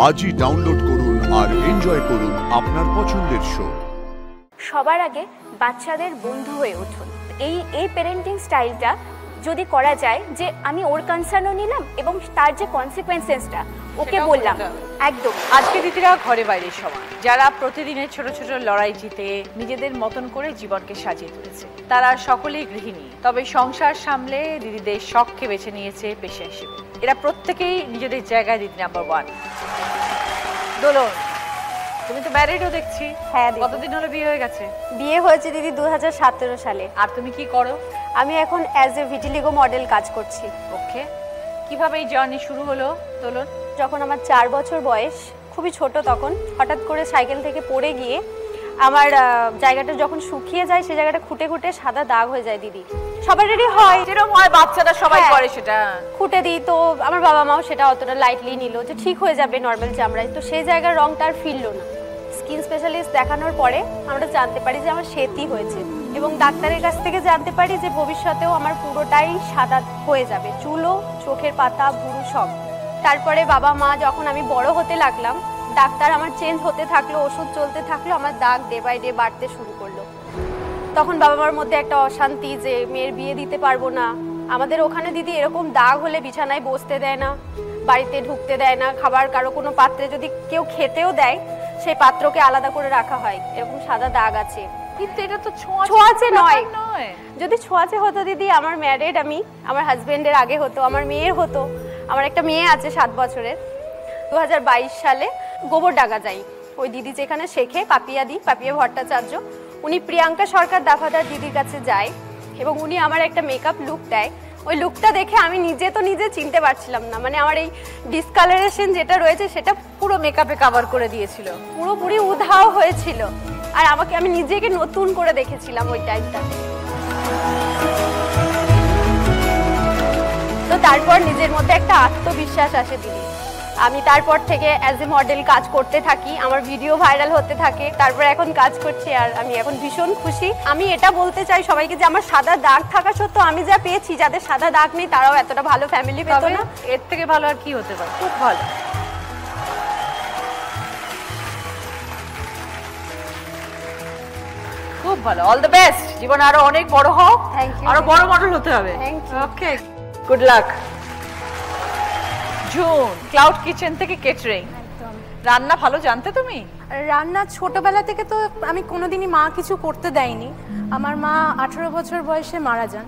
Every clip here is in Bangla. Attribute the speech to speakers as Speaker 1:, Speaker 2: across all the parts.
Speaker 1: আজই ডাউনলোড করুন আর এনজয় করুন আপনার পছন্দের শো।
Speaker 2: সবার আগে বাচ্চাদের বন্ধু হয়ে উঠুন। এই প্যারেন্টিং স্টাইলটা যদি করা যায় যে আমি ওর কনসার্নও নিলাম এবং তার যে কনসিকোয়েন্সেসটা ওকে বললাম একদম।
Speaker 3: আজকে দিদিরা ঘরে বাইরে সমান, যারা প্রতিদিনের ছোট ছোট লড়াই জিতে নিজেদের মতন করে জীবনকে সাজিয়ে তুলেছে, তারা সকলেই গৃহিণী, তবে সংসার সামলে দিদিদের শখকে বেছে নিয়েছে পেশা হিসেবে। এরা প্রত্যেকেই নিজেদের জায়গায় দিদি নাম্বার 1। দোলন, তুমি তো ম্যারিডও দেখছি।
Speaker 2: হ্যাঁ,
Speaker 3: কতদিন হলো বিয়ে হয়ে গেছে?
Speaker 2: বিয়ে হয়েছে দিদি 2017 সালে।
Speaker 3: আর তুমি কি করো?
Speaker 2: আমি এখন অ্যাজ এ ভিটিলিগো মডেল কাজ করছি।
Speaker 3: ওকে, কিভাবে এই জার্নি শুরু হলো দোলন?
Speaker 2: যখন আমার 4 বছর বয়স, খুবই ছোট তখন, হঠাৎ করে সাইকেল থেকে পড়ে গিয়ে আমার জায়গাটা যখন শুকিয়ে যায় সে জায়গাটা খুঁটে খুঁটে সাদা দাগ হয়ে যায় দিদি। সবারই হয়,
Speaker 3: যেরকম হয়, বাচ্চারা সবাই করে সেটা।
Speaker 2: খুঁটে দিই তো আমার বাবা মাও সেটা অতটা লাইটলি নিল যে ঠিক হয়ে যাবে নর্মাল চামড়ায়, তো সেই জায়গার রংটা আর ফিরলো না। স্কিন স্পেশালিস্ট দেখানোর পরে আমরা জানতে পারি যে আমার সেতি হয়েছে এবং ডাক্তারের কাছ থেকে জানতে পারি যে ভবিষ্যতেও আমার পুরোটাই সাদা হয়ে যাবে, চুলও, চোখের পাতা, ভুরু সব। তারপরে বাবা মা যখন আমি বড় হতে লাগলাম, ডাক্তার আমার চেঞ্জ হতে থাকলো, ওষুধ চলতে থাকলো, আমার দাগ ডে বাই ডে বাড়তে শুরু করলো। তখন বাবা মার মধ্যে একটা অশান্তি যে মেয়ের বিয়ে দিতে পারবো না। আমাদের ওখানে দিদি এরকম দাগ হলে বিছানায় বসতে দেয় না, বাড়িতে ঢুকতে দেয় না, খাবার কারো কোনো পাত্রে যদি কেউ খেতেও দেয় সেই পাত্রকে আলাদা করে রাখা হয়, এরকম সাদা দাগ আছে।
Speaker 3: কিন্তু এটা তো
Speaker 2: ছোঁয়াচে নয়। যদি ছোঁয়াচে হতো দিদি, আমার ম্যারিড, আমি আমার হাজবেন্ডের আগে হতো, আমার মেয়ের হতো। আমার একটা মেয়ে আছে 7 বছরের। 2022 সালে গোবরডাঙ্গা যাই, ওই দিদি যেখানে শেখে, পাপিয়া ভট্টাচার্য, উনি প্রিয়াঙ্কা সরকার দাফাদার দিদির কাছে যায় এবং উনি আমার একটা মেকআপ লুক দেয়। ওই লুকটা দেখে আমি নিজে চিনতে পারছিলাম না, মানে আমার এই ডিসকালারেশন যেটা রয়েছে সেটা
Speaker 3: পুরো মেকআপে কভার করে দিয়েছিল,
Speaker 2: পুরোপুরি উধাও হয়েছিল। আর আমি নিজেকে নতুন করে দেখেছিলাম ওই টাইমটাতে। তো তারপর নিজের মধ্যে একটা আত্মবিশ্বাস আসে দিদি। আমি তারপর থেকে অ্যাজ এ মডেল কাজ করতে থাকি, আমার ভিডিও ভাইরাল হতে থাকে, তারপর এখন কাজ করছি আর আমি এখন ভীষণ খুশি। আমি এটা বলতে চাই সবাইকে যে আমার সাদা দাগ থাকা সত্ত্বেও আমি যা পেয়েছি, যাদের সাদা দাগ নেই তারাও এতটা ভালো ফ্যামিলি পেত না।
Speaker 3: এর থেকে ভালো আর কি হতে পারে? খুব ভালো, খুব ভালো। অল দ্য বেস্ট, জীবন আরো অনেক বড় হোক, আরো বড় মডেল হতে হবে। Okay, good luck. June, cloud kitchen থেকে কেটারিং। রান্না ভালো জানতে তুমি?
Speaker 4: রান্না ছোটবেলা থেকে তো আমি কোনোদিনই মা কিছু করতে দেয়নি। আমার মা 18 বছর বয়সে মারা যান।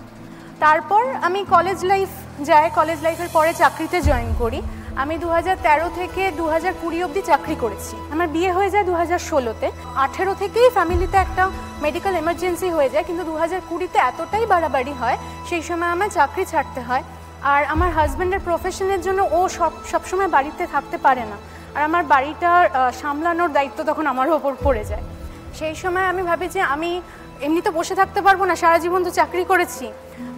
Speaker 4: তারপর আমি কলেজ লাইফের পরে চাকরিতে জয়েন করি। আমি 2013 থেকে 2020 অবধি চাকরি করেছি। আমার বিয়ে হয়ে যায় 2016-তে। 18 থেকেই ফ্যামিলিতে একটা মেডিকেল এমার্জেন্সি হয়ে যায়, কিন্তু 2020-তে এতটাই বাড়াবাড়ি হয় সেই সময় আমার চাকরি ছাড়তে হয়। আর আমার হাজব্যান্ডের প্রফেশনের জন্য ও সবসময় বাড়িতে থাকতে পারে না, আর আমার বাড়িটার সামলানোর দায়িত্ব তখন আমার ওপর পড়ে যায়। সেই সময় আমি ভাবি যে আমি এমনি তো বসে থাকতে পারবো না, সারা জীবন তো চাকরি করেছি,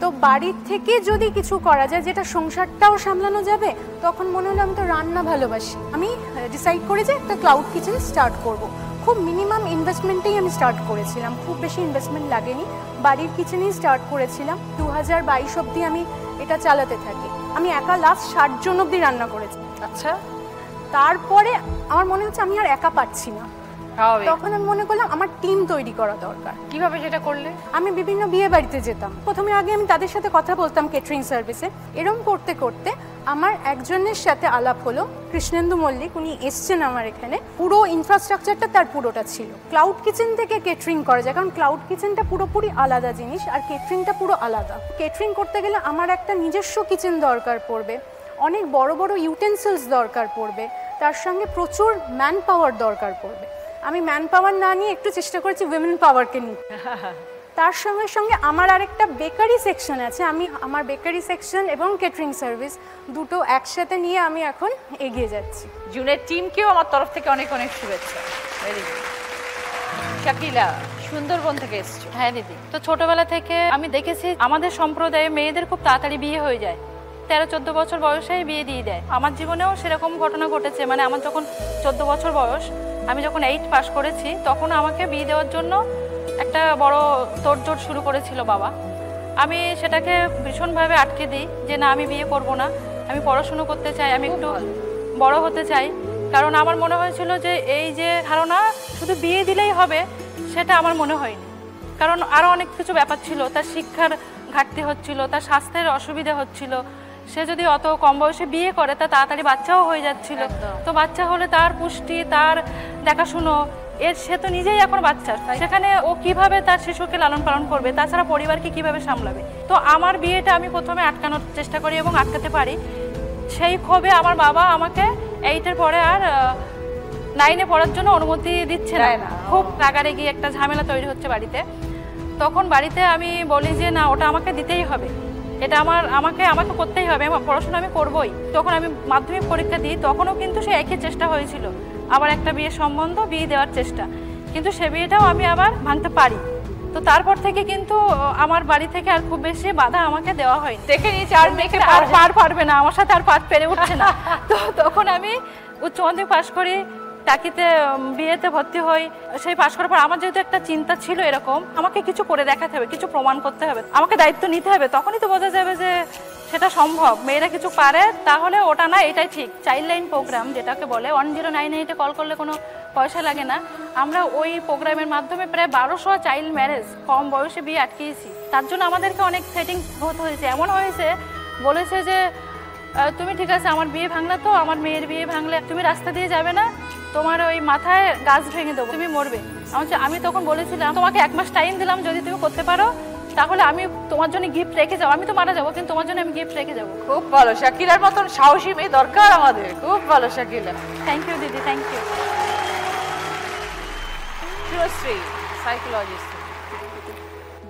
Speaker 4: তো বাড়ির থেকে যদি কিছু করা যায় যেটা সংসারটাও সামলানো যাবে, তখন মনে হলো আমি তো রান্না ভালোবাসি। আমি ডিসাইড করি যে একটা ক্লাউড কিচেন স্টার্ট করব। খুব মিনিমাম ইনভেস্টমেন্টেই আমি স্টার্ট করেছিলাম, খুব বেশি ইনভেস্টমেন্ট লাগেনি, বাড়ির কিচেনেই স্টার্ট করেছিলাম। 2022 অবধি আমি এটা চালাতে থাকি। আমি একা লাস্ট 60 জন অবধি রান্না করেছি।
Speaker 3: আচ্ছা,
Speaker 4: তারপরে আমার মনে হচ্ছে আমি আর একা পারছি না, তখন আমি মনে করলাম আমার টিম তৈরি করা দরকার।
Speaker 3: কিভাবে সেটা করলে?
Speaker 4: আমি বিভিন্ন বিয়ে বাড়িতে যেতাম, প্রথমে আগে আমি তাদের সাথে কথা বলতাম কেটারিং সার্ভিসে। এরকম করতে করতে আমার একজনের সাথে আলাপ হলো, কৃষ্ণেন্দু মল্লিক, উনি এসছেন আমার এখানে। পুরো ইনফ্রাস্ট্রাকচারটা তার পুরোটা ছিল। ক্লাউড কিচেন থেকে কেটারিং করা যায়, কারণ ক্লাউড কিচেনটা পুরোপুরি আলাদা জিনিস আর কেটারিংটা পুরো আলাদা। কেটারিং করতে গেলে আমার একটা নিজস্ব কিচেন দরকার পড়বে, অনেক বড় বড় ইউটেন্সিলস দরকার পড়বে, তার সঙ্গে প্রচুর ম্যান পাওয়ার দরকার পড়বে। আমি ম্যান পাওয়ার না নিয়ে একটু চেষ্টা করেছি উইমেন পাওয়ারকে নিয়ে। তার সঙ্গে সঙ্গে আমার আরেকটা বেকারি সেকশন আছে, আমি আমার বেকারি সেকশন এবং কেটারিং সার্ভিস দুটো একসাথে নিয়ে আমি এখন এগিয়ে যাচ্ছি।
Speaker 3: জুনের টিমকেও আমার তরফ থেকে অনেক অনেক শুভেচ্ছা। Very good. শাকিলা, সুন্দরবন থেকে এসছো।
Speaker 5: হ্যাঁ দিদি, তো ছোটবেলা থেকে আমি দেখেছি আমাদের সম্প্রদায়ে মেয়েদের খুব তাড়াতাড়ি বিয়ে হয়ে যায়, 13-14 বছর বয়সেই বিয়ে দিয়ে দেয়। আমার জীবনেও সেরকম ঘটনা ঘটেছে। মানে আমার যখন 14 বছর বয়স, আমি যখন 8 পাস করেছি, তখন আমাকে বিয়ে দেওয়ার জন্য একটা বড় তোড়জোড় শুরু করেছিল বাবা। আমি সেটাকে ভীষণভাবে আটকে দিই যে না, আমি বিয়ে করব না, আমি পড়াশুনো করতে চাই, আমি একটু বড় হতে চাই। কারণ আমার মনে হয়েছিল যে এই যে ধারণা শুধু বিয়ে দিলেই হবে সেটা আমার মনে হয়নি, কারণ আরও অনেক কিছু ব্যাপার ছিল। তার শিক্ষার ঘাটতি হচ্ছিল, তার স্বাস্থ্যের অসুবিধা হচ্ছিল। সে যদি অত কম বয়সে বিয়ে করে তা তাড়াতাড়ি বাচ্চাও হয়ে যাচ্ছিল। তো বাচ্চা হলে তার পুষ্টি, তার দেখাশুনো, সে তো নিজেই এখন বাচ্চা, সেখানে ও কিভাবে তার শিশুকে লালন পালন করবে, তাছাড়া পরিবারকে কিভাবে সামলাবে। তো আমার বিয়েটা আমি প্রথমে আটকানোর চেষ্টা করি এবং আটকাতে পারি। সেই ক্ষোভে আমার বাবা আমাকে 8-এর পরে আর 9-এ পড়ার জন্য অনুমতি দিচ্ছে না। খুব রাগারেগি একটা ঝামেলা তৈরি হচ্ছে বাড়িতে। তখন বাড়িতে আমি বলি যে না, ওটা আমাকে দিতেই হবে, এটা আমাকে করতেই হবে, পড়াশোনা আমি করবই। তখন আমি মাধ্যমিক পরীক্ষা দিই, তখনও কিন্তু সে একই চেষ্টা হয়েছিল, আবার একটা বিয়ের সম্বন্ধ, বিয়ে দেওয়ার চেষ্টা, কিন্তু সে বিয়েটাও আমি আবার ভাঙতে পারি। তো তারপর থেকে কিন্তু আমার বাড়ি থেকে আর খুব বেশি বাধা আমাকে দেওয়া হয়নি।
Speaker 3: দেখে নিয়েছি আর মেয়েকে
Speaker 5: পারবে না, আমার সাথে আর পেরে উঠছে না। তো তখন আমি উচ্চ মাধ্যমিক পাশ করি, টাকিতে বিয়েতে ভর্তি হই। সেই পাশ করার পর আমার যেহেতু একটা চিন্তা ছিল এরকম, আমাকে কিছু করে দেখাতে হবে, কিছু প্রমাণ করতে হবে, আমাকে দায়িত্ব নিতে হবে। তখনই তো বোঝা যাবে যে সেটা সম্ভব, মেয়েরা কিছু পারে, তাহলে ওটা না এটাই ঠিক। চাইল্ড লাইন প্রোগ্রাম যেটাকে বলে, 1098-এ কল করলে কোনো পয়সা লাগে না। আমরা ওই প্রোগ্রামের মাধ্যমে প্রায় 1200 চাইল্ড ম্যারেজ, কম বয়সে বিয়ে আটকিয়েছি। তার জন্য আমাদেরকে অনেক সেটিং হতে হয়েছে। এমন হয়েছে, বলেছে যে তুমি ঠিক আছে, আমার বিয়ে ভাঙলে, তো আমার মেয়ের বিয়ে ভাঙলে তুমি রাস্তা দিয়ে যাবে না, তোমার ওই মাথায় গাছ ভেঙে দেবো, তুমি মরবে। আমি তখন বলেছিলাম তোমাকে 1 মাস টাইম দিলাম, যদি তুমি করতে পারো তাহলে আমি তোমার জন্য গিফট রেখে যাবো। আমি তো মারা যাবো, কিন্তু তোমার জন্য আমি গিফট রেখে যাবো।
Speaker 3: খুব ভালো, শাকিলার মতন সাহসী মেয়ে দরকার আমাদের। খুব ভালো শাকিলা,
Speaker 5: থ্যাংক ইউ দিদি, থ্যাংক ইউ।
Speaker 3: সাইকোলজিস্ট,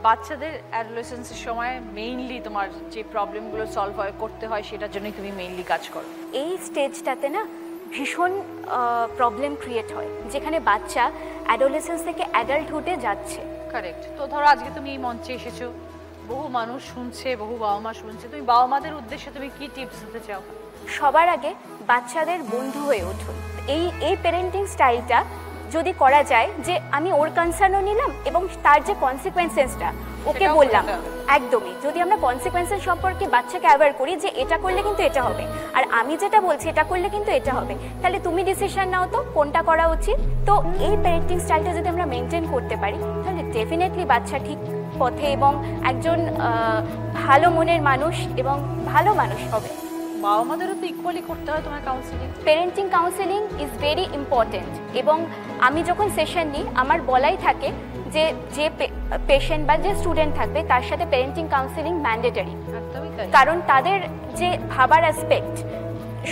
Speaker 3: বাচ্চাদের অ্যাডোলেসেন্সের সময় মেইনলি তোমার যে প্রবলেমগুলো সলভ করতে হয়, সেটার জন্যই তুমি মেইনলি কাজ করো।
Speaker 2: এই স্টেজটাতে না ভীষণ প্রবলেম ক্রিয়েট হয়, যেখানে বাচ্চা অ্যাডোলেসেন্স থেকে অ্যাডাল্টহুডে যাচ্ছে।
Speaker 3: কারেক্ট। তো ধরো আজকে তুমি এই মঞ্চে এসেছো, বহু মানুষ শুনছে, বহু বাবা মা শুনছে, তুমি বাবা মাদের উদ্দেশ্যে তুমি কি টিপস দিতে চাও?
Speaker 2: সবার আগে বাচ্চাদের বন্ধু হয়ে উঠুন। এই প্যারেন্টিং স্টাইলটা যদি করা যায়, যে আমি ওর কনসার্নও নিলাম এবং তার যে কনসিকোয়েন্সেসটা ওকে বললাম, একদমই। যদি আমরা কনসিকোয়েন্সেস সম্পর্কে বাচ্চাকে অ্যাওয়্যার করি যে এটা করলে কিন্তু এটা হবে, আর আমি যেটা বলছি এটা করলে কিন্তু এটা হবে, তাহলে তুমি ডিসিশন নাও তো কোনটা করা উচিত। তো এই প্যারেন্টিং স্টাইলটা যদি আমরা মেনটেন করতে পারি, তাহলে ডেফিনেটলি বাচ্চা ঠিক পথে এবং একজন ভালো মনের মানুষ এবং ভালো মানুষ হবে।
Speaker 3: বাবা মাদেরও তো ইকুয়ালি করতে হয় তোমার counselling.
Speaker 2: Parenting counselling is very important, এবং আমি যখন সেশন নিই আমার বলাই থাকে যে পেশেন্ট বা যে স্টুডেন্ট থাকবে তার সাথে প্যারেন্টিং কাউন্সিলিং ম্যান্ডেটরি।
Speaker 3: একদমই তাই।
Speaker 2: কারণ তাদের যে ভাবার অ্যাসপেক্ট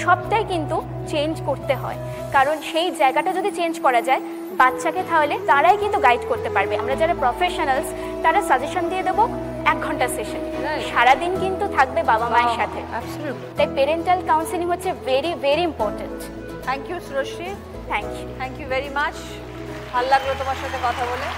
Speaker 2: সবটাই কিন্তু চেঞ্জ করতে হয়, কারণ সেই জায়গাটা যদি চেঞ্জ করা যায় বাচ্চাকে, তাহলে তারাই কিন্তু গাইড করতে পারবে। আমরা যারা প্রফেশনালস তারা সাজেশন দিয়ে দেবো 1 ঘন্টা সেশন, সারাদিন কিন্তু থাকবে বাবা মায়ের সাথে। তাই প্যারেন্টাল কাউন্সিলিং হচ্ছে very very important.
Speaker 3: Thank you Surashri,
Speaker 2: thank you
Speaker 3: very much. ভালো লাগলো তোমার সাথে কথা বলে।